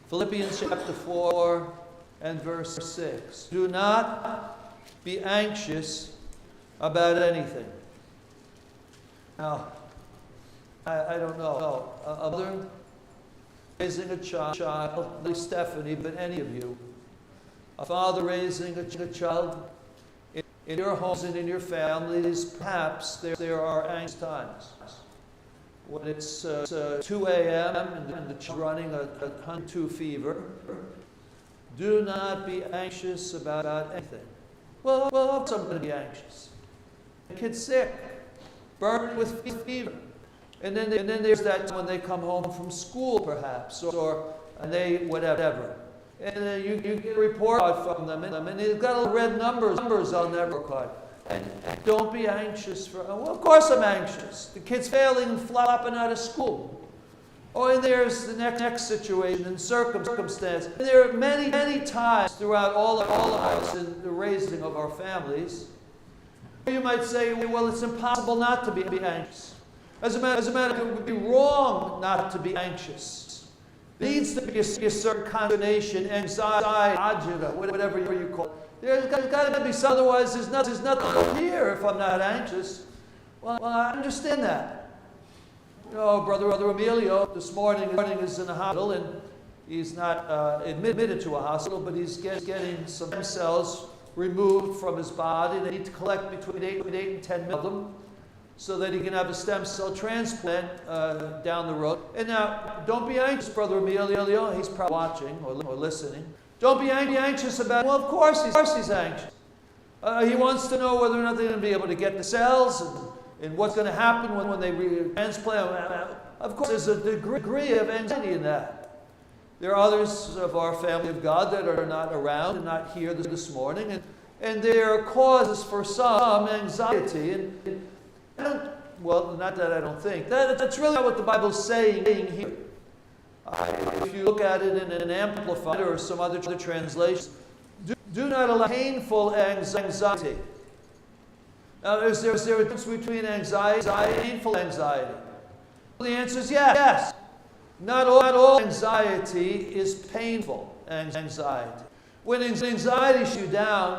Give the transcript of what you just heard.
Philippians chapter 4 and verse 6. Do not be anxious about anything. Now, I don't know. A mother raising a child, not only Stephanie, but any of you. A father raising a child in your homes and in your families. Perhaps there are anxious times. When it's 2 a.m. and the child running a 102 fever, do not be anxious about anything. Well, somebody be anxious. The kid's sick, burned with fever. And then there's that when they come home from school, perhaps, or they whatever. And then you get a report card from them, and they've got all red numbers on that report card. And don't be anxious for, well, of course I'm anxious. The kid's failing and flopping out of school. Oh, and there's the next situation and circumstance. And there are many times throughout all of us in the raising of our families, you might say, well, it's impossible not to be anxious. As a matter of fact, it would be wrong not to be anxious. There needs to be a certain consternation, anxiety, agita, whatever you call it. There's got to be some, otherwise there's nothing here if I'm not anxious. Well, I understand that. You know, Brother Emilio this morning is in the hospital, and he's not admitted to a hospital, but he's getting some stem cells removed from his body. They need to collect between 8 and 10 of them so that he can have a stem cell transplant down the road. And now, don't be anxious, Brother Emilio. He's probably watching or listening. Don't be anxious about it. Well, of course he's anxious. He wants to know whether or not they're going to be able to get the cells and what's going to happen when they transplant. Of course, there's a degree of anxiety in that. There are others of our family of God that are not around and not here this morning, and there are causes for some anxiety. Well, not that I don't think. That's really not what the Bible's saying here. If you look at it in an Amplified or some other translations, do not allow painful anxiety. Now, is there a difference between anxiety and painful anxiety? Well, the answer is yes. Not all anxiety is painful anxiety. When anxiety shoots you down,